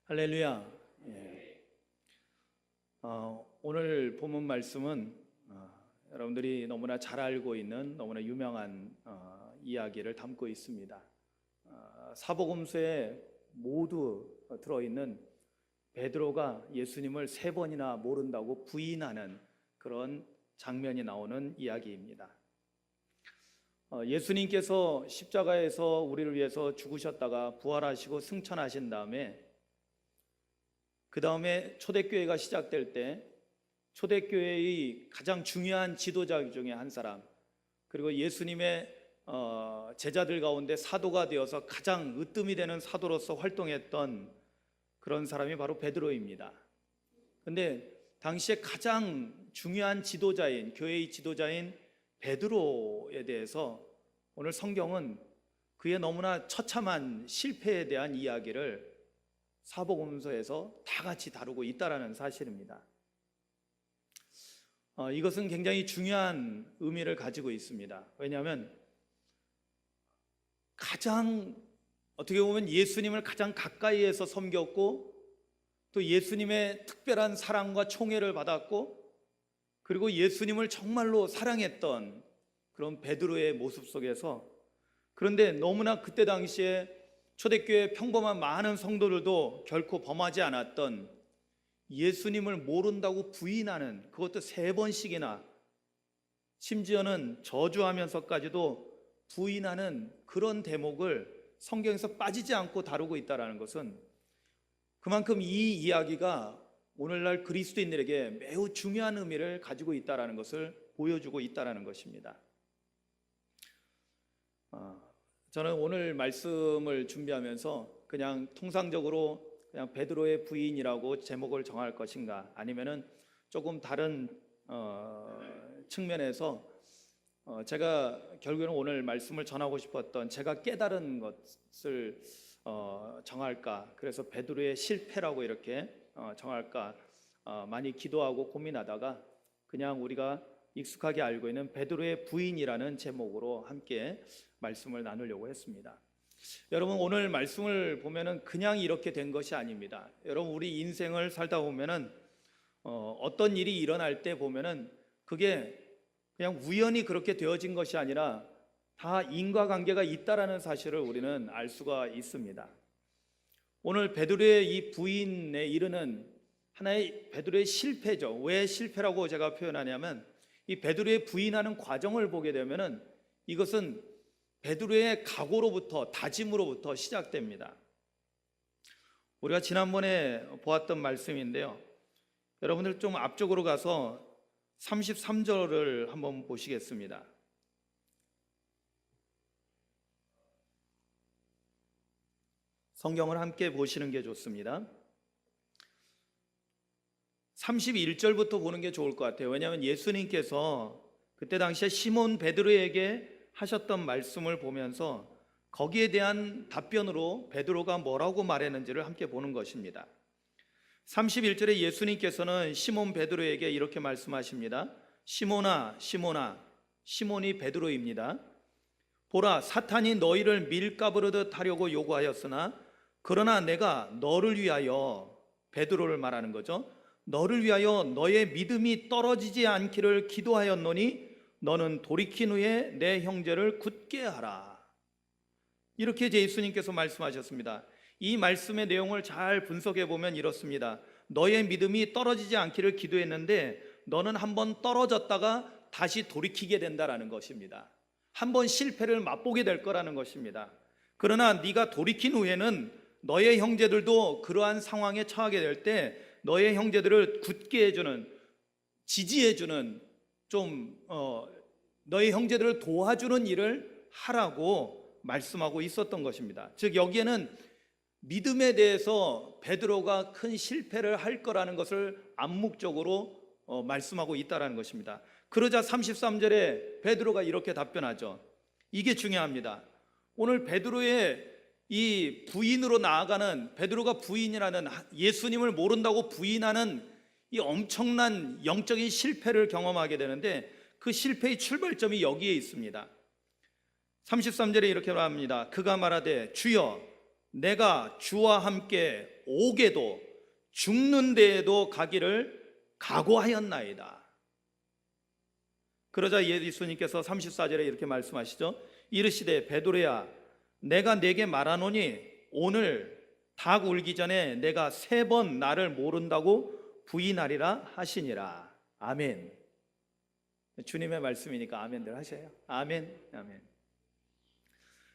할렐루야. 예. 오늘 본문 말씀은 여러분들이 너무나 잘 알고 있는 너무나 유명한 이야기를 담고 있습니다. 사복음서에 모두 들어있는 베드로가 예수님을 3번이나 모른다고 부인하는 그런 장면이 나오는 이야기입니다. 예수님께서 십자가에서 우리를 위해서 죽으셨다가 부활하시고 승천하신 다음에 그 다음에 초대교회가 시작될 때 초대교회의 가장 중요한 지도자 중에 한 사람, 그리고 예수님의 제자들 가운데 사도가 되어서 가장 으뜸이 되는 사도로서 활동했던 그런 사람이 바로 베드로입니다. 그런데 당시에 가장 중요한 지도자인, 교회의 지도자인 베드로에 대해서 오늘 성경은 그의 너무나 처참한 실패에 대한 이야기를 사복음서에서 다 같이 다루고 있다는 사실입니다. 이것은 굉장히 중요한 의미를 가지고 있습니다. 왜냐하면 가장 어떻게 보면 예수님을 가장 가까이에서 섬겼고 또 예수님의 특별한 사랑과 총애를 받았고 그리고 예수님을 정말로 사랑했던 그런 베드로의 모습 속에서, 그런데 너무나 그때 당시에 초대교회 평범한 많은 성도들도 결코 범하지 않았던 예수님을 모른다고 부인하는, 그것도 3번씩이나, 심지어는 저주하면서까지도 부인하는 그런 대목을 성경에서 빠지지 않고 다루고 있다는 것은 그만큼 이 이야기가 오늘날 그리스도인들에게 매우 중요한 의미를 가지고 있다는 것을 보여주고 있다는 것입니다. 저는 오늘 말씀을 준비하면서 그냥 통상적으로 그냥 베드로의 부인이라고 제목을 정할 것인가, 아니면은 조금 다른 측면에서 제가 결국에는 오늘 말씀을 전하고 싶었던 제가 깨달은 것을 정할까, 그래서 베드로의 실패라고 이렇게 정할까 많이 기도하고 고민하다가 그냥 우리가 익숙하게 알고 있는 베드로의 부인이라는 제목으로 함께 말씀을 나누려고 했습니다. 여러분, 오늘 말씀을 보면은 그냥 이렇게 된 것이 아닙니다. 여러분, 우리 인생을 살다 보면은 어떤 일이 일어날 때 보면은 그게 그냥 우연히 그렇게 되어진 것이 아니라 다 인과관계가 있다라는 사실을 우리는 알 수가 있습니다. 오늘 베드로의 이 부인에 이르는 하나의 베드로의 실패죠. 왜 실패라고 제가 표현하냐면 이 베드로의 부인하는 과정을 보게 되면은 이것은 베드로의 각오로부터, 다짐으로부터 시작됩니다. 우리가 지난번에 보았던 말씀인데요, 여러분들 좀 앞쪽으로 가서 33절을 한번 보시겠습니다. 성경을 함께 보시는 게 좋습니다. 31절부터 보는 게 좋을 것 같아요. 왜냐하면 예수님께서 그때 당시에 시몬 베드로에게 하셨던 말씀을 보면서 거기에 대한 답변으로 베드로가 뭐라고 말했는지를 함께 보는 것입니다. 31절에 예수님께서는 시몬 베드로에게 이렇게 말씀하십니다. 시몬아, 시몬아, 시몬이 베드로입니다. 보라, 사탄이 너희를 밀가부르듯 하려고 요구하였으나 그러나 내가 너를 위하여, 베드로를 말하는 거죠, 너를 위하여 너의 믿음이 떨어지지 않기를 기도하였노니 너는 돌이킨 후에 내 형제를 굳게 하라. 이렇게 예수님께서 말씀하셨습니다. 이 말씀의 내용을 잘 분석해 보면 이렇습니다. 너의 믿음이 떨어지지 않기를 기도했는데 너는 한번 떨어졌다가 다시 돌이키게 된다라는 것입니다. 한번 실패를 맛보게 될 거라는 것입니다. 그러나 네가 돌이킨 후에는 너의 형제들도 그러한 상황에 처하게 될 때 너의 형제들을 굳게 해주는, 지지해주는, 너의 형제들을 도와주는 일을 하라고 말씀하고 있었던 것입니다. 즉 여기에는 믿음에 대해서 베드로가 큰 실패를 할 거라는 것을 암묵적으로 말씀하고 있다는 것입니다. 그러자 33절에 베드로가 이렇게 답변하죠. 이게 중요합니다. 오늘 베드로의 이 부인으로 나아가는, 베드로가 부인이라는, 예수님을 모른다고 부인하는 이 엄청난 영적인 실패를 경험하게 되는데 그 실패의 출발점이 여기에 있습니다. 33절에 이렇게 말합니다. 그가 말하되 주여 내가 주와 함께 오게도 죽는 데에도 가기를 각오하였나이다. 그러자 예수님께서 34절에 이렇게 말씀하시죠. 이르시되 베드로야 내가 네게 말하노니 오늘 닭 울기 전에 내가 3번 나를 모른다고 부인하리라 하시니라. 아멘. 주님의 말씀이니까 아멘들 하셔요. 아멘. 아멘.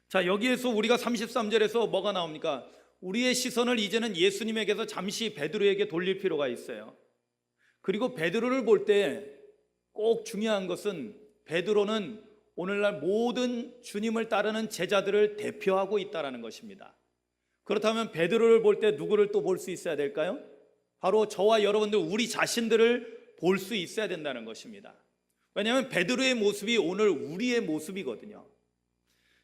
자, 여기에서 우리가 33절에서 뭐가 나옵니까? 우리의 시선을 이제는 예수님에게서 잠시 베드로에게 돌릴 필요가 있어요. 그리고 베드로를 볼 때 꼭 중요한 것은 베드로는 오늘날 모든 주님을 따르는 제자들을 대표하고 있다는 것입니다. 그렇다면 베드로를 볼 때 누구를 또 볼 수 있어야 될까요? 바로 저와 여러분들 우리 자신들을 볼 수 있어야 된다는 것입니다. 왜냐하면 베드로의 모습이 오늘 우리의 모습이거든요.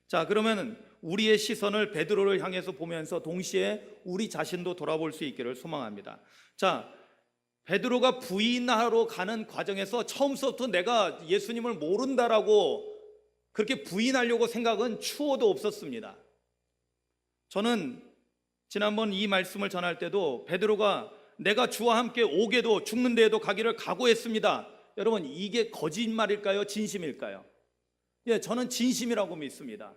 자, 그러면 우리의 시선을 베드로를 향해서 보면서 동시에 우리 자신도 돌아볼 수 있기를 소망합니다. 자, 베드로가 부인하러 가는 과정에서 처음부터 내가 예수님을 모른다라고 그렇게 부인하려고 생각은 추호도 없었습니다. 저는 지난번 이 말씀을 전할 때도 베드로가 내가 주와 함께 오게도 죽는 데에도 가기를 각오했습니다. 여러분, 이게 거짓말일까요? 진심일까요? 예, 저는 진심이라고 믿습니다.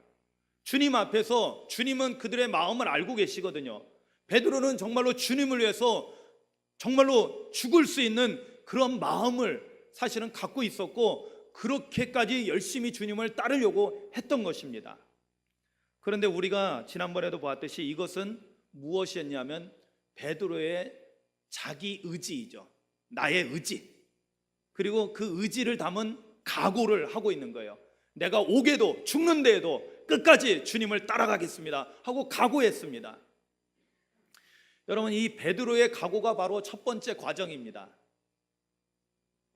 주님 앞에서 주님은 그들의 마음을 알고 계시거든요. 베드로는 정말로 주님을 위해서 정말로 죽을 수 있는 그런 마음을 사실은 갖고 있었고 그렇게까지 열심히 주님을 따르려고 했던 것입니다. 그런데 우리가 지난번에도 보았듯이 이것은 무엇이었냐면 베드로의 자기 의지이죠. 나의 의지. 그리고 그 의지를 담은 각오를 하고 있는 거예요. 내가 오게도 죽는 데에도 끝까지 주님을 따라가겠습니다 하고 각오했습니다. 여러분, 이 베드로의 각오가 바로 첫 번째 과정입니다.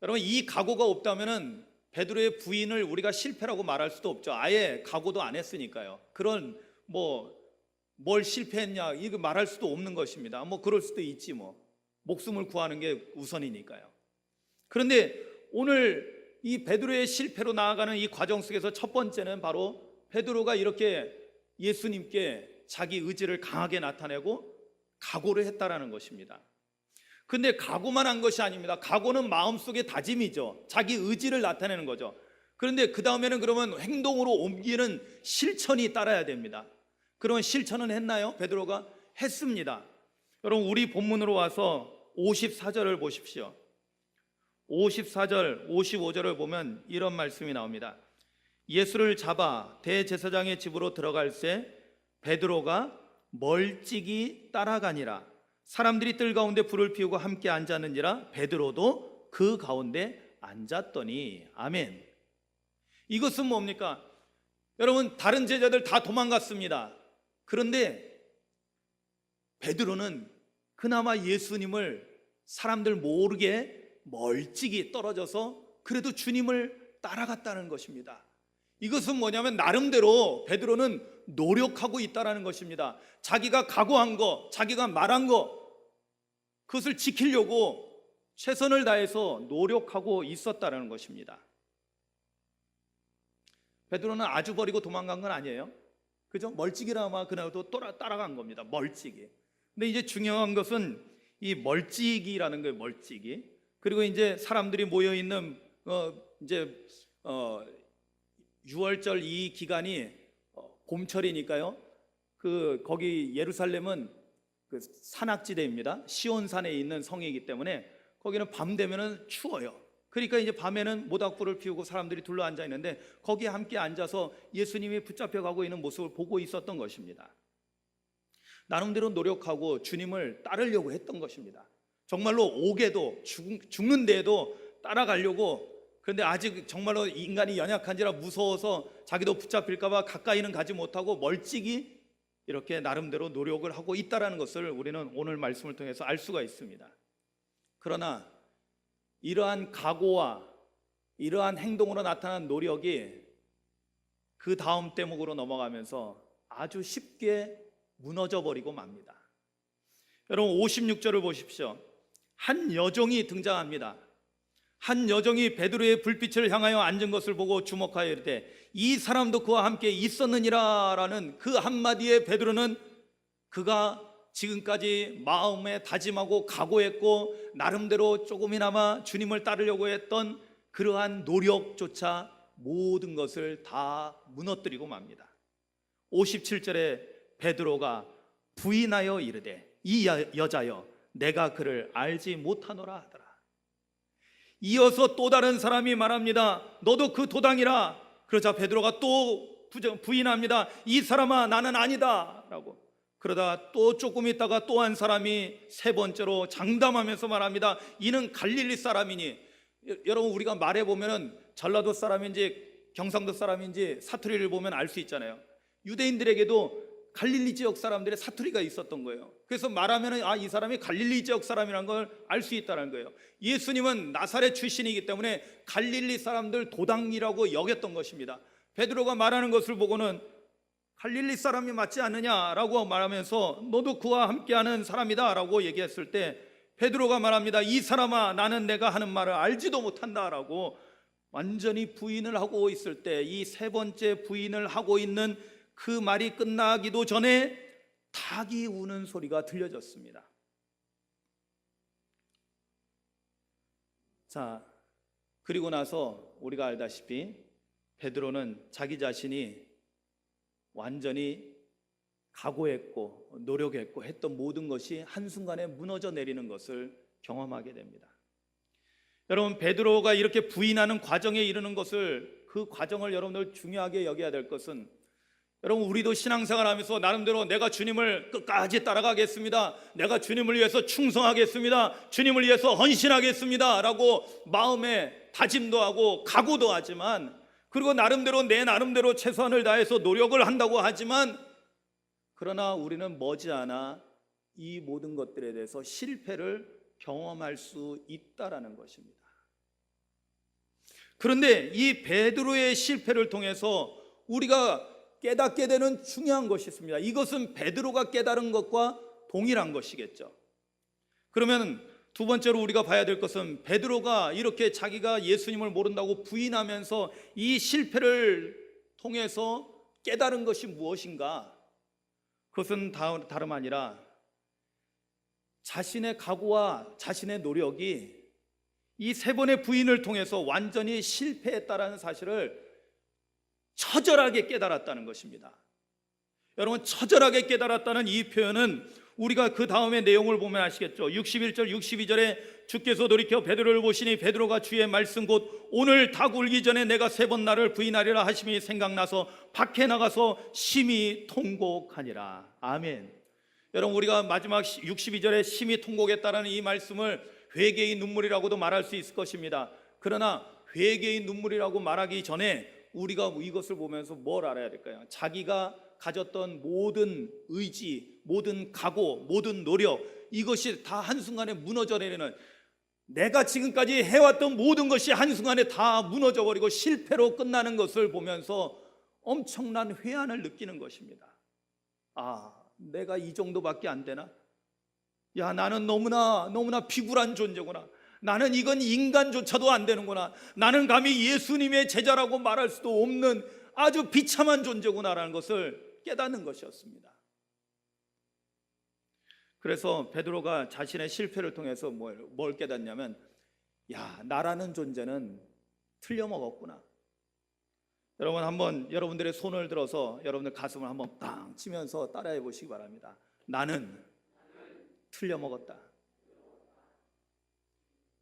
여러분, 이 각오가 없다면 베드로의 부인을 우리가 실패라고 말할 수도 없죠. 아예 각오도 안 했으니까요. 그런 뭘 실패했냐 이거 말할 수도 없는 것입니다. 그럴 수도 있지 목숨을 구하는 게 우선이니까요. 그런데 오늘 이 베드로의 실패로 나아가는 이 과정 속에서 첫 번째는 바로 베드로가 이렇게 예수님께 자기 의지를 강하게 나타내고 각오를 했다라는 것입니다. 근데 각오만 한 것이 아닙니다. 각오는 마음속의 다짐이죠. 자기 의지를 나타내는 거죠. 그런데 그 다음에는 그러면 행동으로 옮기는 실천이 따라야 됩니다. 그런 실천은 했나요? 베드로가 했습니다. 여러분, 우리 본문으로 와서 54절을 보십시오. 54절, 55절을 보면 이런 말씀이 나옵니다. 예수를 잡아 대제사장의 집으로 들어갈새 베드로가 멀찍이 따라가니라. 사람들이 뜰 가운데 불을 피우고 함께 앉았는지라 베드로도 그 가운데 앉았더니. 아멘. 이것은 뭡니까? 여러분, 다른 제자들 다 도망갔습니다. 그런데 베드로는 그나마 예수님을 사람들 모르게 멀찍이 떨어져서 그래도 주님을 따라갔다는 것입니다. 이것은 뭐냐면 나름대로 베드로는 노력하고 있다는 것입니다. 자기가 각오한 거, 자기가 말한 거, 그것을 지키려고 최선을 다해서 노력하고 있었다는 것입니다. 베드로는 아주 버리고 도망간 건 아니에요. 그죠? 멀찍이라마 그나도 따라간 겁니다. 멀찍이. 근데 이제 중요한 것은 이 멀찍이라는 거예요. 멀찍이. 그리고 이제 사람들이 모여 있는 6월절 이 기간이 봄철이니까요. 거기 예루살렘은 그 산악지대입니다. 시온산에 있는 성이기 때문에 거기는 밤 되면은 추워요. 그러니까 이제 밤에는 모닥불을 피우고 사람들이 둘러 앉아 있는데 거기에 함께 앉아서 예수님이 붙잡혀 가고 있는 모습을 보고 있었던 것입니다. 나름대로 노력하고 주님을 따르려고 했던 것입니다. 정말로 오게도 죽는 데에도 따라가려고. 그런데 아직 정말로 인간이 연약한지라 무서워서 자기도 붙잡힐까 봐 가까이는 가지 못하고 멀찍이 이렇게 나름대로 노력을 하고 있다는 것을 우리는 오늘 말씀을 통해서 알 수가 있습니다. 그러나 이러한 각오와 이러한 행동으로 나타난 노력이 그 다음 대목으로 넘어가면서 아주 쉽게 무너져 버리고 맙니다. 여러분, 56절을 보십시오. 한 여종이 등장합니다. 한 여종이 베드로의 불빛을 향하여 앉은 것을 보고 주목하여 이르되 이 사람도 그와 함께 있었느니라 라는 그 한마디에 베드로는 그가 지금까지 마음에 다짐하고 각오했고 나름대로 조금이나마 주님을 따르려고 했던 그러한 노력조차 모든 것을 다 무너뜨리고 맙니다. 57절에 베드로가 부인하여 이르되 이 여자여 내가 그를 알지 못하노라 하더라. 이어서 또 다른 사람이 말합니다. 너도 그 도당이라. 그러자 베드로가 또 부인합니다. 이 사람아 나는 아니다 라고. 그러다 또 조금 있다가 또 한 사람이 세 번째로 장담하면서 말합니다. 이는 갈릴리 사람이니. 여러분 우리가 말해보면 전라도 사람인지 경상도 사람인지 사투리를 보면 알 수 있잖아요. 유대인들에게도 갈릴리 지역 사람들의 사투리가 있었던 거예요. 그래서 말하면 이 사람이 갈릴리 지역 사람이라는 걸 알 수 있다는 거예요. 예수님은 나사렛 출신이기 때문에 갈릴리 사람들 도당이라고 여겼던 것입니다. 베드로가 말하는 것을 보고는 갈릴리 사람이 맞지 않느냐라고 말하면서 너도 그와 함께하는 사람이다 라고 얘기했을 때 베드로가 말합니다. 이 사람아 나는 내가 하는 말을 알지도 못한다 라고 완전히 부인을 하고 있을 때 이 세 번째 부인을 하고 있는 그 말이 끝나기도 전에 닭이 우는 소리가 들려졌습니다. 자, 그리고 나서 우리가 알다시피 베드로는 자기 자신이 완전히 각오했고 노력했고 했던 모든 것이 한순간에 무너져 내리는 것을 경험하게 됩니다. 여러분 베드로가 이렇게 부인하는 과정에 이르는 것을 그 과정을 여러분들 중요하게 여겨야 될 것은 여러분 우리도 신앙생활 하면서 나름대로 내가 주님을 끝까지 따라가겠습니다. 내가 주님을 위해서 충성하겠습니다. 주님을 위해서 헌신하겠습니다 라고 마음에 다짐도 하고 각오도 하지만 그리고 나름대로 내 나름대로 최선을 다해서 노력을 한다고 하지만 그러나 우리는 머지않아 이 모든 것들에 대해서 실패를 경험할 수 있다라는 것입니다. 그런데 이 베드로의 실패를 통해서 우리가 깨닫게 되는 중요한 것이 있습니다. 이것은 베드로가 깨달은 것과 동일한 것이겠죠. 그러면 두 번째로 우리가 봐야 될 것은 베드로가 이렇게 자기가 예수님을 모른다고 부인하면서 이 실패를 통해서 깨달은 것이 무엇인가? 그것은 다름 아니라 자신의 각오와 자신의 노력이 이 세 번의 부인을 통해서 완전히 실패했다라는 사실을 처절하게 깨달았다는 것입니다. 여러분 처절하게 깨달았다는 이 표현은 우리가 그 다음의 내용을 보면 아시겠죠. 61절 62절에 주께서 돌이켜 베드로를 보시니 베드로가 주의 말씀 곧 오늘 닭 울기 전에 내가 세 번 나를 부인하리라 하심이 생각나서 밖에 나가서 심히 통곡하니라. 아멘. 여러분 우리가 마지막 62절에 심히 통곡했다라는 이 말씀을 회개의 눈물이라고도 말할 수 있을 것입니다. 그러나 회개의 눈물이라고 말하기 전에 우리가 이것을 보면서 뭘 알아야 될까요? 자기가 가졌던 모든 의지, 모든 각오, 모든 노력 이것이 다 한순간에 무너져 내리는 내가 지금까지 해왔던 모든 것이 한순간에 다 무너져 버리고 실패로 끝나는 것을 보면서 엄청난 회한을 느끼는 것입니다. 내가 이 정도밖에 안 되나? 야, 나는 너무나 비굴한 존재구나. 나는 이건 인간조차도 안 되는구나. 나는 감히 예수님의 제자라고 말할 수도 없는 아주 비참한 존재구나라는 것을 깨닫는 것이었습니다. 그래서 베드로가 자신의 실패를 통해서 뭘 깨닫냐면 나라는 존재는 틀려먹었구나. 여러분 한번 여러분들의 손을 들어서 여러분들 가슴을 한번 빵 치면서 따라해 보시기 바랍니다. 나는 틀려먹었다.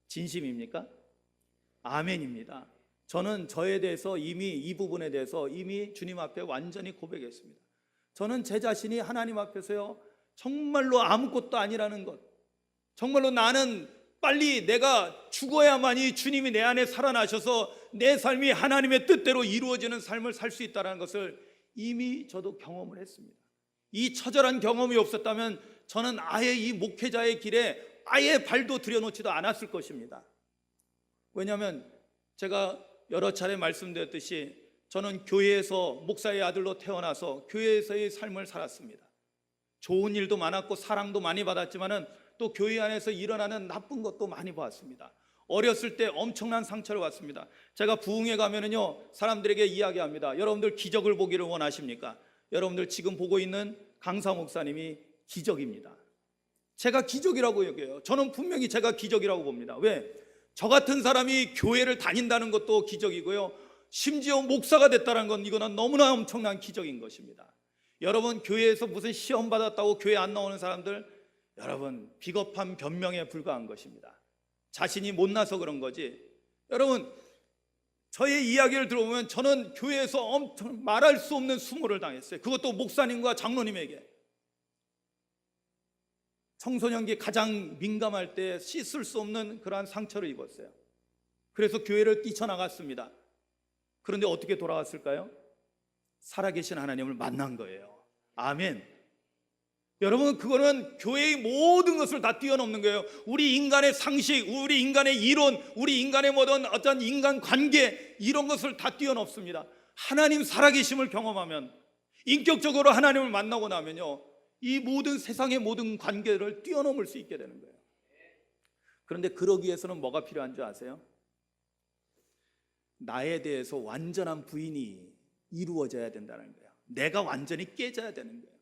진심입니까? 아멘입니다. 저는 저에 대해서 이 부분에 대해서 이미 주님 앞에 완전히 고백했습니다. 저는 제 자신이 하나님 앞에서요 정말로 아무것도 아니라는 것, 정말로 나는 빨리 내가 죽어야만이 주님이 내 안에 살아나셔서 내 삶이 하나님의 뜻대로 이루어지는 삶을 살 수 있다는 것을 이미 저도 경험을 했습니다. 이 처절한 경험이 없었다면 저는 아예 이 목회자의 길에 아예 발도 들여놓지도 않았을 것입니다. 왜냐하면 제가 여러 차례 말씀드렸듯이 저는 교회에서 목사의 아들로 태어나서 교회에서의 삶을 살았습니다. 좋은 일도 많았고 사랑도 많이 받았지만은 또 교회 안에서 일어나는 나쁜 것도 많이 봤습니다. 어렸을 때 엄청난 상처를 받습니다. 제가 부흥회 가면은요 사람들에게 이야기합니다. 여러분들 기적을 보기를 원하십니까? 여러분들 지금 보고 있는 강사 목사님이 기적입니다. 제가 기적이라고 여겨요. 저는 분명히 제가 기적이라고 봅니다. 왜? 저 같은 사람이 교회를 다닌다는 것도 기적이고요, 심지어 목사가 됐다는 건 이거는 너무나 엄청난 기적인 것입니다. 여러분, 교회에서 무슨 시험 받았다고 교회 안 나오는 사람들, 여러분, 비겁한 변명에 불과한 것입니다. 자신이 못나서 그런 거지. 여러분, 저의 이야기를 들어보면 저는 교회에서 엄청 말할 수 없는 수모를 당했어요. 그것도 목사님과 장로님에게. 청소년기 가장 민감할 때 씻을 수 없는 그러한 상처를 입었어요. 그래서 교회를 뛰쳐나갔습니다. 그런데 어떻게 돌아왔을까요? 살아계신 하나님을 만난 거예요. 아멘. 여러분, 그거는 교회의 모든 것을 다 뛰어넘는 거예요. 우리 인간의 상식, 우리 인간의 이론, 우리 인간의 모든 어떤 인간 관계, 이런 것을 다 뛰어넘습니다. 하나님 살아계심을 경험하면, 인격적으로 하나님을 만나고 나면요, 이 모든 세상의 모든 관계를 뛰어넘을 수 있게 되는 거예요. 그런데 그러기 위해서는 뭐가 필요한 줄 아세요? 나에 대해서 완전한 부인이 이루어져야 된다는 거예요. 내가 완전히 깨져야 되는 거예요.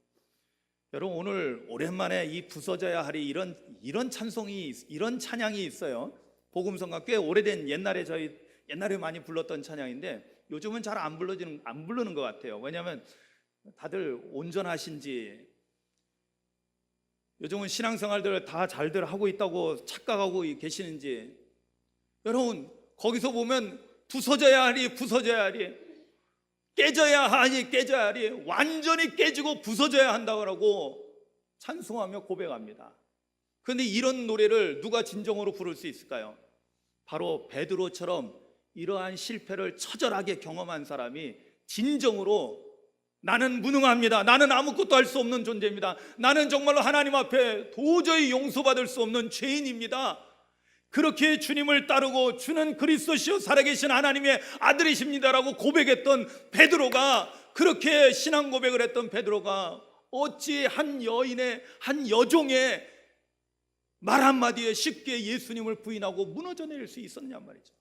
여러분, 오늘 오랜만에 이 부서져야 하리 이런 찬송이, 이런 찬양이 있어요. 복음성가 꽤 오래된, 옛날에 많이 불렀던 찬양인데 요즘은 잘 안 부르는 것 같아요. 왜냐하면 다들 온전하신지, 요즘은 신앙생활들을 다 잘들 하고 있다고 착각하고 계시는지. 여러분, 거기서 보면 부서져야 하리, 깨져야 하리, 완전히 깨지고 부서져야 한다고 찬송하며 고백합니다. 그런데 이런 노래를 누가 진정으로 부를 수 있을까요? 바로 베드로처럼 이러한 실패를 처절하게 경험한 사람이 진정으로 나는 무능합니다, 나는 아무것도 할 수 없는 존재입니다, 나는 정말로 하나님 앞에 도저히 용서받을 수 없는 죄인입니다, 그렇게 주님을 따르고 주는 그리스도시요 살아계신 하나님의 아들이십니다라고 고백했던 베드로가, 그렇게 신앙 고백을 했던 베드로가 어찌 한 여종의 말 한마디에 쉽게 예수님을 부인하고 무너져 내릴 수 있었냐 말이죠.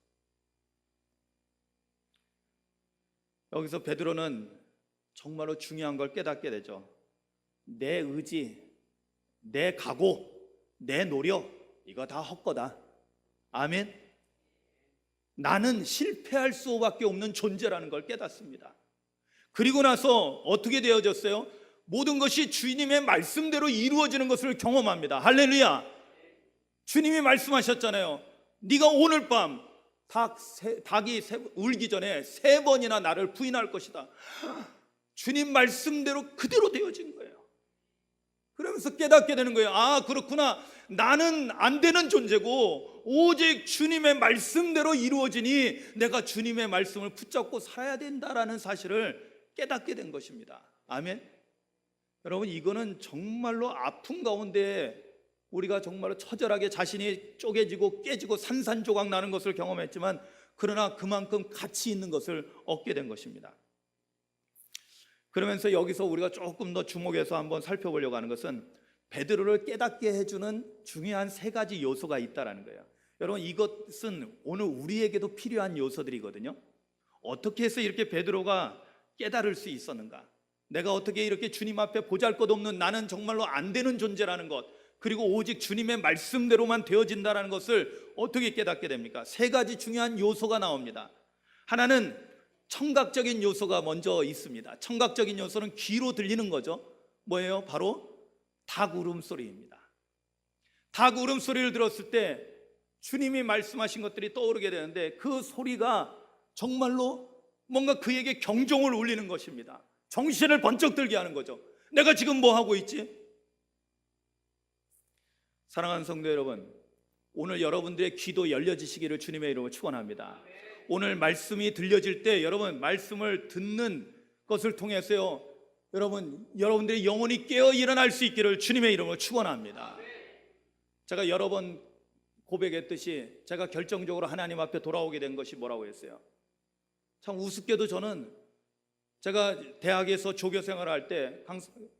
여기서 베드로는 정말로 중요한 걸 깨닫게 되죠. 내 의지, 내 각오, 내 노력, 이거 다 헛거다. 아멘. 나는 실패할 수밖에 없는 존재라는 걸 깨닫습니다. 그리고 나서 어떻게 되어졌어요? 모든 것이 주님의 말씀대로 이루어지는 것을 경험합니다. 할렐루야. 주님이 말씀하셨잖아요. 네가 오늘 밤 닭이 울기 전에 3번이나 나를 부인할 것이다. 주님 말씀대로 그대로 되어진 거예요. 그러면서 깨닫게 되는 거예요. 아, 그렇구나. 나는 안 되는 존재고 오직 주님의 말씀대로 이루어지니 내가 주님의 말씀을 붙잡고 살아야 된다라는 사실을 깨닫게 된 것입니다. 아멘. 여러분, 이거는 정말로 아픔 가운데 우리가 정말로 처절하게 자신이 쪼개지고 깨지고 산산조각 나는 것을 경험했지만, 그러나 그만큼 가치 있는 것을 얻게 된 것입니다. 그러면서 여기서 우리가 조금 더 주목해서 한번 살펴보려고 하는 것은 베드로를 깨닫게 해주는 중요한 3가지 요소가 있다는 거예요. 여러분, 이것은 오늘 우리에게도 필요한 요소들이거든요. 어떻게 해서 이렇게 베드로가 깨달을 수 있었는가? 내가 어떻게 이렇게 주님 앞에 보잘것없는 나는 정말로 안 되는 존재라는 것, 그리고 오직 주님의 말씀대로만 되어진다는 것을 어떻게 깨닫게 됩니까? 3가지 중요한 요소가 나옵니다. 하나는 청각적인 요소가 먼저 있습니다. 청각적인 요소는 귀로 들리는 거죠. 뭐예요? 바로 닭 울음소리입니다. 닭 울음소리를 들었을 때 주님이 말씀하신 것들이 떠오르게 되는데, 그 소리가 정말로 뭔가 그에게 경종을 울리는 것입니다. 정신을 번쩍 들게 하는 거죠. 내가 지금 뭐 하고 있지? 사랑하는 성도 여러분, 오늘 여러분들의 귀도 열려지시기를 주님의 이름으로 축원합니다. 오늘 말씀이 들려질 때 여러분, 말씀을 듣는 것을 통해서요, 여러분들의 영혼이 깨어 일어날 수 있기를 주님의 이름으로 축원합니다. 제가 여러 번 고백했듯이 제가 결정적으로 하나님 앞에 돌아오게 된 것이 뭐라고 했어요? 참 우습게도 저는 제가 대학에서 조교 생활을 할 때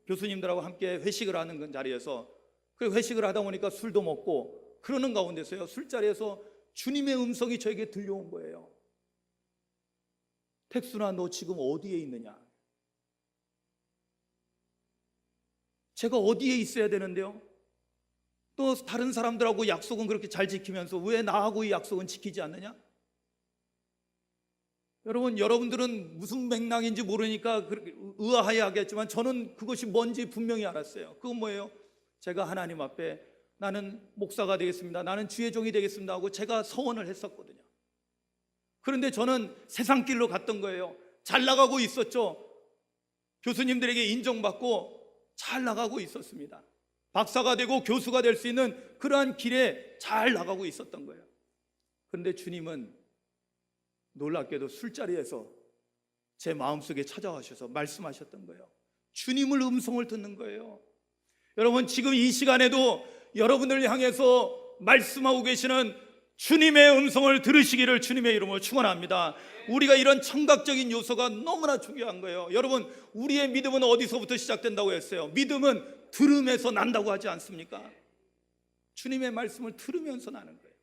교수님들하고 함께 회식을 하는 자리에서, 그 회식을 하다 보니까 술도 먹고 그러는 가운데서요, 술자리에서 주님의 음성이 저에게 들려온 거예요. 택순아, 너 지금 어디에 있느냐? 제가 어디에 있어야 되는데요? 또 다른 사람들하고 약속은 그렇게 잘 지키면서 왜 나하고 이 약속은 지키지 않느냐? 여러분들은 무슨 맥락인지 모르니까 그렇게 의아해 하겠지만 저는 그것이 뭔지 분명히 알았어요. 그건 뭐예요? 제가 하나님 앞에 나는 목사가 되겠습니다, 나는 주의 종이 되겠습니다 하고 제가 서원을 했었거든요. 그런데 저는 세상 길로 갔던 거예요. 잘 나가고 있었죠. 교수님들에게 인정받고 잘 나가고 있었습니다. 박사가 되고 교수가 될 수 있는 그러한 길에 잘 나가고 있었던 거예요. 그런데 주님은 놀랍게도 술자리에서 제 마음속에 찾아와셔서 말씀하셨던 거예요. 주님을 음성을 듣는 거예요. 여러분, 지금 이 시간에도 여러분을 향해서 말씀하고 계시는 주님의 음성을 들으시기를 주님의 이름으로 축원합니다. 우리가 이런 청각적인 요소가 너무나 중요한 거예요. 여러분, 우리의 믿음은 어디서부터 시작된다고 했어요? 믿음은 들음에서 난다고 하지 않습니까? 주님의 말씀을 들으면서 나는 거예요.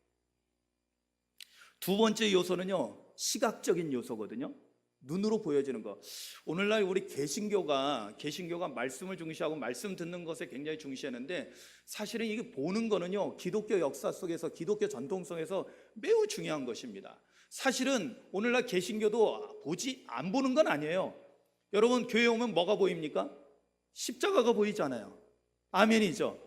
두 번째 요소는요, 시각적인 요소거든요. 눈으로 보여지는 거. 오늘날 우리 개신교가 말씀을 중시하고 말씀 듣는 것에 굉장히 중시하는데, 사실은 이게 보는 거는요, 기독교 역사 속에서, 기독교 전통 속에서 매우 중요한 것입니다. 사실은 오늘날 개신교도 안 보는 건 아니에요. 여러분, 교회 오면 뭐가 보입니까? 십자가가 보이잖아요. 아멘이죠.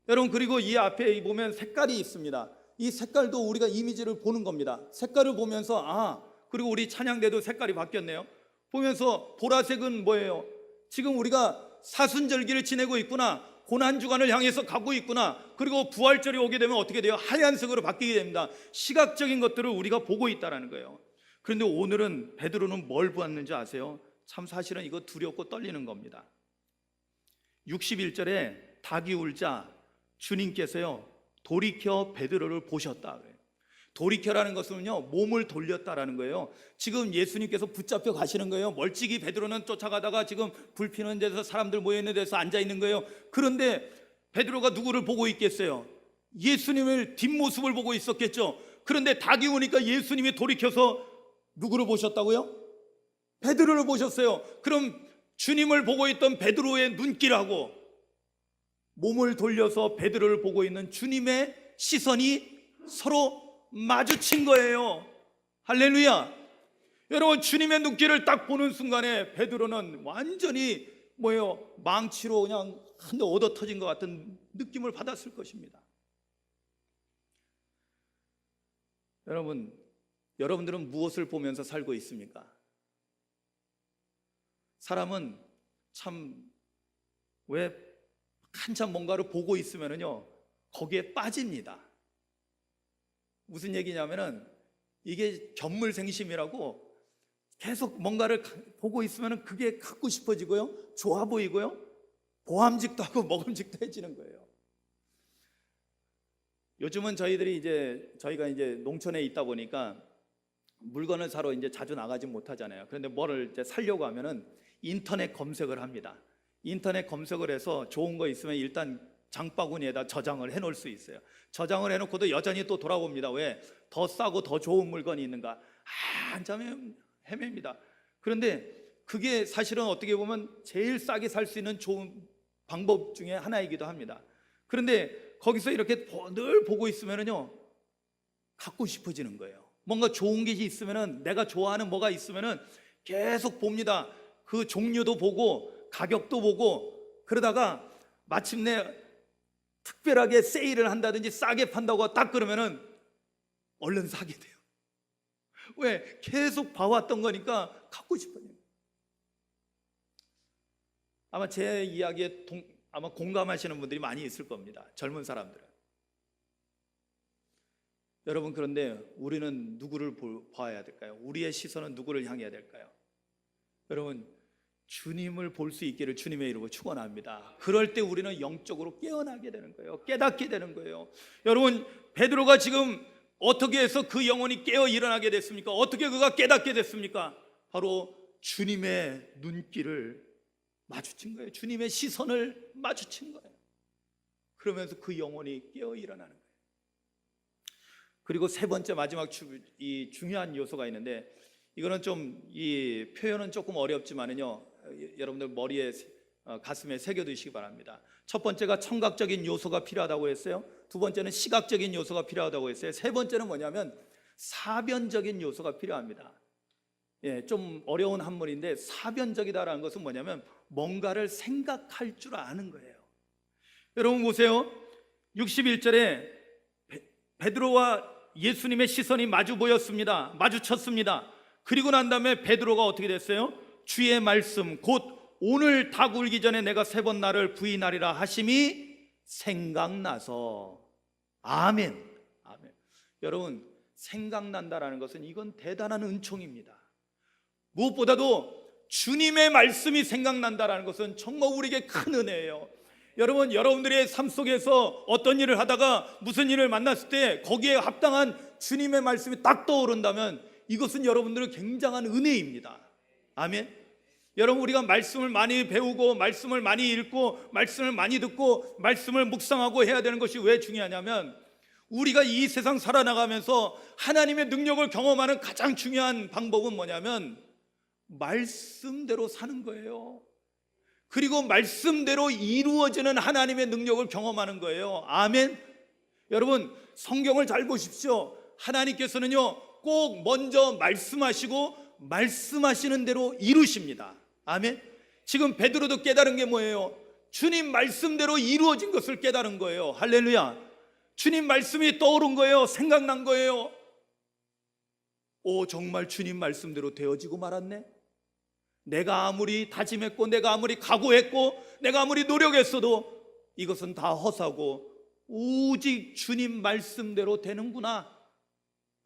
여러분, 그리고 이 앞에 보면 색깔이 있습니다. 이 색깔도 우리가 이미지를 보는 겁니다. 색깔을 보면서 그리고 우리 찬양대도 색깔이 바뀌었네요. 보면서 보라색은 뭐예요? 지금 우리가 사순절기를 지내고 있구나, 고난주간을 향해서 가고 있구나. 그리고 부활절이 오게 되면 어떻게 돼요? 하얀색으로 바뀌게 됩니다. 시각적인 것들을 우리가 보고 있다는 거예요. 그런데 오늘은 베드로는 뭘 보았는지 아세요? 참 사실은 이거 두렵고 떨리는 겁니다. 61절에 닭이 울자 주님께서요, 돌이켜 베드로를 보셨다. 돌이켜라는 것은요, 몸을 돌렸다라는 거예요. 지금 예수님께서 붙잡혀 가시는 거예요. 멀찍이 베드로는 쫓아가다가 지금 불 피는 데서 사람들 모여있는 데서 앉아 있는 거예요. 그런데 베드로가 누구를 보고 있겠어요? 예수님을 뒷모습을 보고 있었겠죠. 그런데 닭이 오니까 예수님이 돌이켜서 누구를 보셨다고요? 베드로를 보셨어요. 그럼 주님을 보고 있던 베드로의 눈길하고 몸을 돌려서 베드로를 보고 있는 주님의 시선이 서로 마주친 거예요. 할렐루야. 여러분, 주님의 눈길을 딱 보는 순간에 베드로는 완전히 망치로 그냥 한 대 얻어 터진 것 같은 느낌을 받았을 것입니다. 여러분들은 무엇을 보면서 살고 있습니까? 사람은 참 왜 한참 뭔가를 보고 있으면요, 거기에 빠집니다. 무슨 얘기냐면은 이게 견물생심이라고 계속 뭔가를 보고 있으면 그게 갖고 싶어지고요, 좋아 보이고요, 보암직도 하고 먹음직도 해지는 거예요. 요즘은 저희가 이제 농촌에 있다 보니까 물건을 사러 이제 자주 나가지 못하잖아요. 그런데 뭐를 이제 사려고 하면은 인터넷 검색을 합니다. 인터넷 검색을 해서 좋은 거 있으면 일단 장바구니에다 저장을 해놓을 수 있어요. 저장을 해놓고도 여전히 또 돌아봅니다. 왜? 더 싸고 더 좋은 물건이 있는가? 한참 헤맵니다. 그런데 그게 사실은 어떻게 보면 제일 싸게 살 수 있는 좋은 방법 중에 하나이기도 합니다. 그런데 거기서 이렇게 늘 보고 있으면요, 갖고 싶어지는 거예요. 뭔가 좋은 게 있으면은, 내가 좋아하는 뭐가 있으면은 계속 봅니다. 그 종류도 보고 가격도 보고, 그러다가 마침내 특별하게 세일을 한다든지 싸게 판다고 딱 그러면은 얼른 사게 돼요. 왜? 계속 봐왔던 거니까 갖고 싶어요. 아마 제 이야기에 아마 공감하시는 분들이 많이 있을 겁니다. 젊은 사람들은. 여러분, 그런데 우리는 누구를 봐야 될까요? 우리의 시선은 누구를 향해야 될까요? 여러분, 주님을 볼 수 있기를 주님의 이름으로 축원합니다. 그럴 때 우리는 영적으로 깨어나게 되는 거예요. 깨닫게 되는 거예요. 여러분, 베드로가 지금 어떻게 해서 그 영혼이 깨어 일어나게 됐습니까? 어떻게 그가 깨닫게 됐습니까? 바로 주님의 눈길을 마주친 거예요. 주님의 시선을 마주친 거예요. 그러면서 그 영혼이 깨어 일어나는 거예요. 그리고 세 번째, 마지막 이 중요한 요소가 있는데, 이거는 좀 이 표현은 조금 어렵지만은요, 여러분들 머리에 가슴에 새겨두시기 바랍니다. 첫 번째가 청각적인 요소가 필요하다고 했어요. 두 번째는 시각적인 요소가 필요하다고 했어요. 세 번째는 뭐냐면 사변적인 요소가 필요합니다. 좀 어려운 한문인데 사변적이다라는 것은 뭐냐면 뭔가를 생각할 줄 아는 거예요. 여러분 보세요. 61절에 베드로와 예수님의 시선이 마주 보였습니다. 마주쳤습니다. 그리고 난 다음에 베드로가 어떻게 됐어요? 주의 말씀 곧 오늘 닭 울기 전에 내가 3번 나를 부인하리라 하심이 생각나서 아멘. 아멘. 여러분 생각난다라는 것은 이건 대단한 은총입니다. 무엇보다도 주님의 말씀이 생각난다라는 것은 정말 우리에게 큰 은혜예요. 여러분, 여러분들의 삶 속에서 어떤 일을 하다가 무슨 일을 만났을 때 거기에 합당한 주님의 말씀이 딱 떠오른다면 이것은 여러분들의 굉장한 은혜입니다. 아멘. 여러분, 우리가 말씀을 많이 배우고 말씀을 많이 읽고 말씀을 많이 듣고 말씀을 묵상하고 해야 되는 것이 왜 중요하냐면 우리가 이 세상 살아나가면서 하나님의 능력을 경험하는 가장 중요한 방법은 뭐냐면 말씀대로 사는 거예요. 그리고 말씀대로 이루어지는 하나님의 능력을 경험하는 거예요. 아멘. 여러분 성경을 잘 보십시오. 하나님께서는요 꼭 먼저 말씀하시고 말씀하시는 대로 이루십니다. 아멘. 지금 베드로도 깨달은 게 뭐예요? 주님 말씀대로 이루어진 것을 깨달은 거예요. 할렐루야. 주님 말씀이 떠오른 거예요. 생각난 거예요. 오, 정말 주님 말씀대로 되어지고 말았네. 내가 아무리 다짐했고 내가 아무리 각오했고 내가 아무리 노력했어도 이것은 다 허사고 오직 주님 말씀대로 되는구나.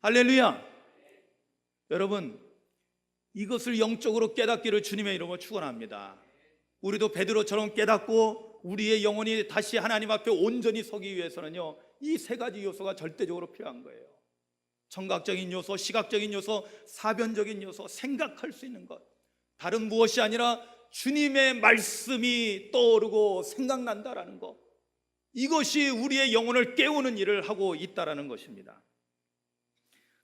할렐루야. 여러분 이것을 영적으로 깨닫기를 주님의 이름으로 축원합니다. 우리도 베드로처럼 깨닫고 우리의 영혼이 다시 하나님 앞에 온전히 서기 위해서는요 이 3가지 요소가 절대적으로 필요한 거예요. 청각적인 요소, 시각적인 요소, 사변적인 요소, 생각할 수 있는 것. 다른 무엇이 아니라 주님의 말씀이 떠오르고 생각난다라는 것. 이것이 우리의 영혼을 깨우는 일을 하고 있다라는 것입니다.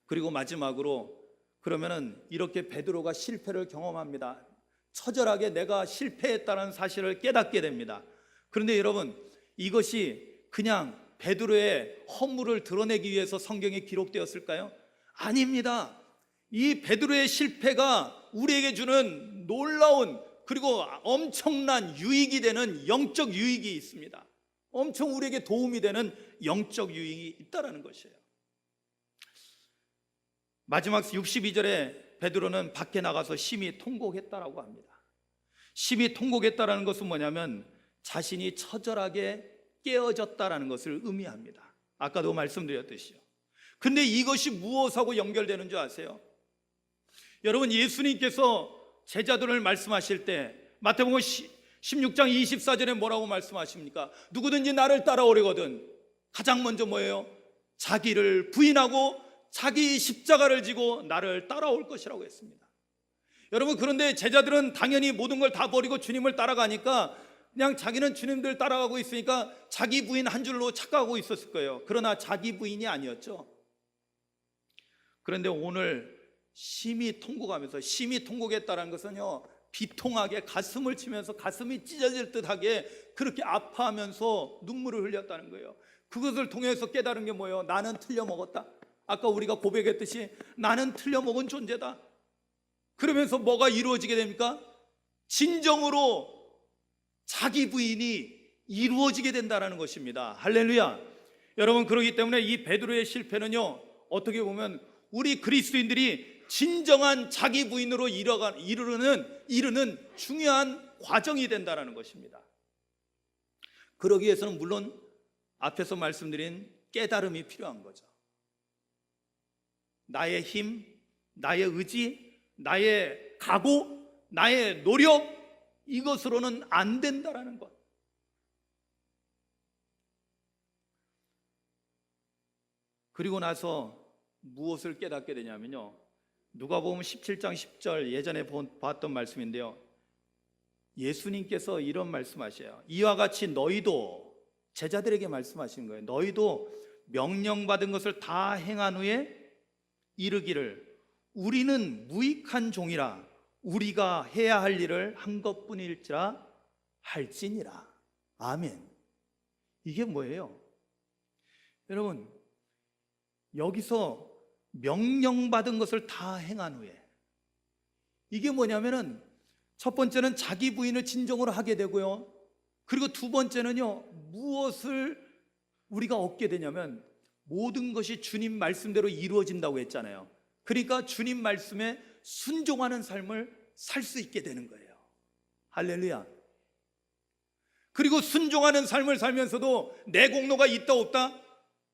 그리고 마지막으로 그러면은 이렇게 베드로가 실패를 경험합니다. 처절하게 내가 실패했다는 사실을 깨닫게 됩니다. 그런데 여러분 이것이 그냥 베드로의 허물을 드러내기 위해서 성경에 기록되었을까요? 아닙니다. 이 베드로의 실패가 우리에게 주는 놀라운 그리고 엄청난 유익이 되는 영적 유익이 있습니다. 엄청 우리에게 도움이 되는 영적 유익이 있다는 것이에요. 마지막 62절에 베드로는 밖에 나가서 심히 통곡했다라고 합니다. 심히 통곡했다라는 것은 뭐냐면 자신이 처절하게 깨어졌다라는 것을 의미합니다. 아까도 말씀드렸듯이요. 근데 이것이 무엇하고 연결되는 줄 아세요? 여러분 예수님께서 제자들을 말씀하실 때 마태복음 16장 24절에 뭐라고 말씀하십니까? 누구든지 나를 따라오려거든 가장 먼저 뭐예요? 자기를 부인하고 자기 십자가를 지고 나를 따라올 것이라고 했습니다. 여러분 그런데 제자들은 당연히 모든 걸 다 버리고 주님을 따라가니까 그냥 자기는 주님들 따라가고 있으니까 자기 부인 한 줄로 착각하고 있었을 거예요. 그러나 자기 부인이 아니었죠. 그런데 오늘 심히 통곡하면서 심히 통곡했다는 것은요 비통하게 가슴을 치면서 가슴이 찢어질 듯하게 그렇게 아파하면서 눈물을 흘렸다는 거예요. 그것을 통해서 깨달은 게 뭐예요? 나는 틀려먹었다. 아까 우리가 고백했듯이 나는 틀려먹은 존재다. 그러면서 뭐가 이루어지게 됩니까? 진정으로 자기 부인이 이루어지게 된다는 것입니다. 할렐루야. 여러분 그렇기 때문에 이 베드로의 실패는요 어떻게 보면 우리 그리스도인들이 진정한 자기 부인으로 이르는 중요한 과정이 된다는 것입니다. 그러기 위해서는 물론 앞에서 말씀드린 깨달음이 필요한 거죠. 나의 힘, 나의 의지, 나의 각오, 나의 노력 이것으로는 안 된다라는 것. 그리고 나서 무엇을 깨닫게 되냐면요 누가복음 17장 10절 예전에 봤던 말씀인데요 예수님께서 이런 말씀하셔요. 이와 같이 너희도 제자들에게 말씀하신 거예요. 너희도 명령받은 것을 다 행한 후에 이르기를 우리는 무익한 종이라 우리가 해야 할 일을 한 것뿐일지라 할지니라. 아멘. 이게 뭐예요? 여러분, 여기서 명령받은 것을 다 행한 후에, 이게 뭐냐면은 첫 번째는 자기 부인을 진정으로 하게 되고요, 그리고 두 번째는요, 무엇을 우리가 얻게 되냐면 모든 것이 주님 말씀대로 이루어진다고 했잖아요. 그러니까 주님 말씀에 순종하는 삶을 살 수 있게 되는 거예요. 할렐루야. 그리고 순종하는 삶을 살면서도 내 공로가 있다 없다?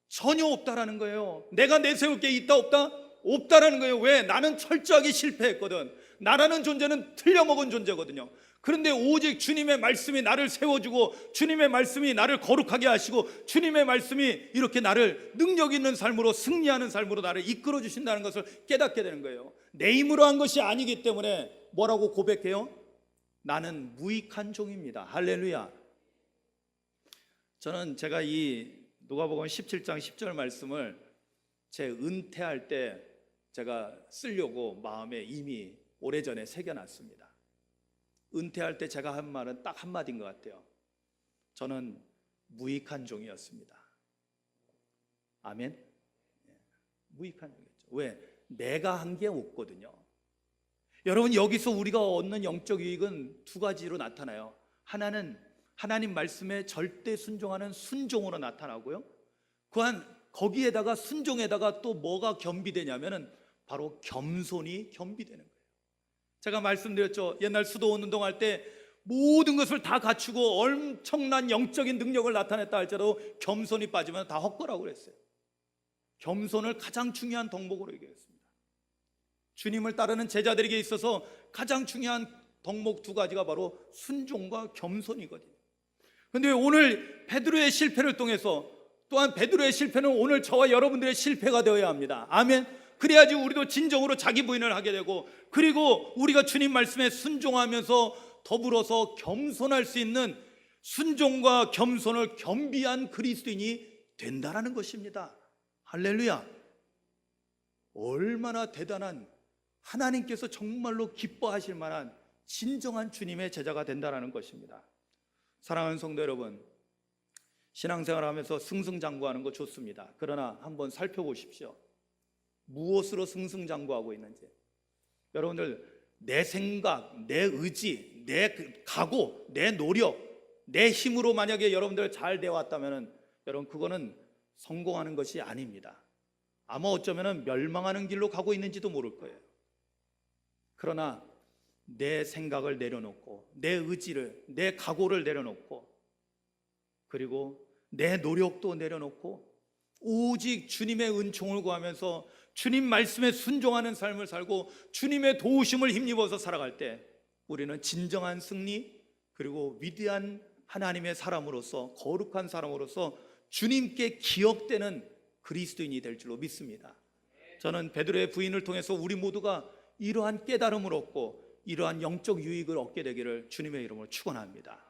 전혀 없다라는 거예요. 내가 내세울 게 있다 없다? 없다라는 거예요. 왜? 나는 철저하게 실패했거든. 나라는 존재는 틀려먹은 존재거든요. 그런데 오직 주님의 말씀이 나를 세워주고, 주님의 말씀이 나를 거룩하게 하시고, 주님의 말씀이 이렇게 나를 능력 있는 삶으로, 승리하는 삶으로 나를 이끌어 주신다는 것을 깨닫게 되는 거예요. 내 힘으로 한 것이 아니기 때문에 뭐라고 고백해요? 나는 무익한 종입니다. 할렐루야. 저는 제가 이 누가복음 17장 10절 말씀을 제 은퇴할 때 제가 쓰려고 마음에 이미 오래전에 새겨놨습니다. 은퇴할 때 제가 한 말은 딱 한마디인 것 같아요. 저는 무익한 종이었습니다. 아멘. 무익한 종이었죠. 왜? 내가 한 게 없거든요. 여러분, 여기서 우리가 얻는 영적 유익은 두 가지로 나타나요. 하나는 하나님 말씀에 절대 순종하는 순종으로 나타나고요, 거기에다가 순종에다가 또 뭐가 겸비되냐면은 바로 겸손이 겸비되는 거예요. 제가 말씀드렸죠. 옛날 수도원 운동할 때 모든 것을 다 갖추고 엄청난 영적인 능력을 나타냈다 할지라도 겸손이 빠지면 다 헛거라고 그랬어요. 겸손을 가장 중요한 덕목으로 얘기했습니다. 주님을 따르는 제자들에게 있어서 가장 중요한 덕목 두 가지가 바로 순종과 겸손이거든요. 그런데 오늘 베드로의 실패를 통해서, 또한 베드로의 실패는 오늘 저와 여러분들의 실패가 되어야 합니다. 아멘. 그래야지 우리도 진정으로 자기 부인을 하게 되고, 그리고 우리가 주님 말씀에 순종하면서 더불어서 겸손할 수 있는, 순종과 겸손을 겸비한 그리스도인이 된다라는 것입니다. 할렐루야. 얼마나 대단한, 하나님께서 정말로 기뻐하실 만한 진정한 주님의 제자가 된다라는 것입니다. 사랑하는 성도 여러분, 신앙생활하면서 승승장구하는 거 좋습니다. 그러나 한번 살펴보십시오. 무엇으로 승승장구하고 있는지. 여러분들, 내 생각, 내 의지, 내 각오, 내 노력, 내 힘으로 만약에 여러분들 잘 되어 왔다면 여러분, 그거는 성공하는 것이 아닙니다. 아마 어쩌면 멸망하는 길로 가고 있는지도 모를 거예요. 그러나 내 생각을 내려놓고, 내 의지를, 내 각오를 내려놓고, 그리고 내 노력도 내려놓고 오직 주님의 은총을 구하면서 주님 말씀에 순종하는 삶을 살고 주님의 도우심을 힘입어서 살아갈 때 우리는 진정한 승리, 그리고 위대한 하나님의 사람으로서, 거룩한 사람으로서 주님께 기억되는 그리스도인이 될 줄로 믿습니다. 저는 베드로의 부인을 통해서 우리 모두가 이러한 깨달음을 얻고 이러한 영적 유익을 얻게 되기를 주님의 이름으로 축원합니다.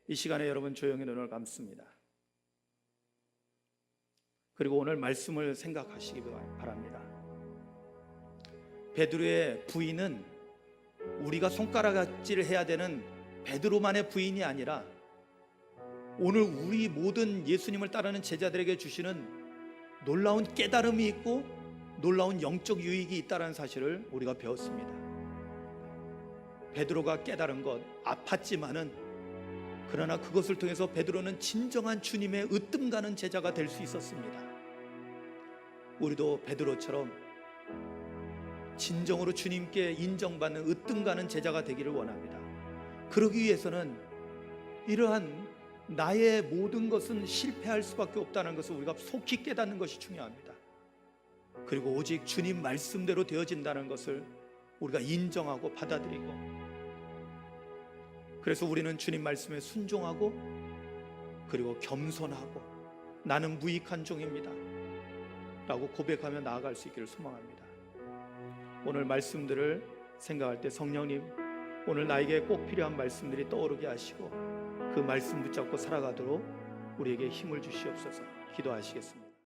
이 시간에 여러분 조용히 눈을 감습니다. 그리고 오늘 말씀을 생각하시기 바랍니다. 베드로의 부인은 우리가 손가락질을 해야 되는 베드로만의 부인이 아니라 오늘 우리 모든 예수님을 따르는 제자들에게 주시는 놀라운 깨달음이 있고 놀라운 영적 유익이 있다는 사실을 우리가 배웠습니다. 베드로가 깨달은 것 아팠지만은, 그러나 그것을 통해서 베드로는 진정한 주님의 으뜸가는 제자가 될 수 있었습니다. 우리도 베드로처럼 진정으로 주님께 인정받는 으뜸가는 제자가 되기를 원합니다. 그러기 위해서는 이러한 나의 모든 것은 실패할 수밖에 없다는 것을 우리가 속히 깨닫는 것이 중요합니다. 그리고 오직 주님 말씀대로 되어진다는 것을 우리가 인정하고 받아들이고, 그래서 우리는 주님 말씀에 순종하고 그리고 겸손하고 나는 무익한 종입니다 라고 고백하며 나아갈 수 있기를 소망합니다. 오늘 말씀들을 생각할 때 성령님, 오늘 나에게 꼭 필요한 말씀들이 떠오르게 하시고 그 말씀 붙잡고 살아가도록 우리에게 힘을 주시옵소서. 기도하시겠습니다.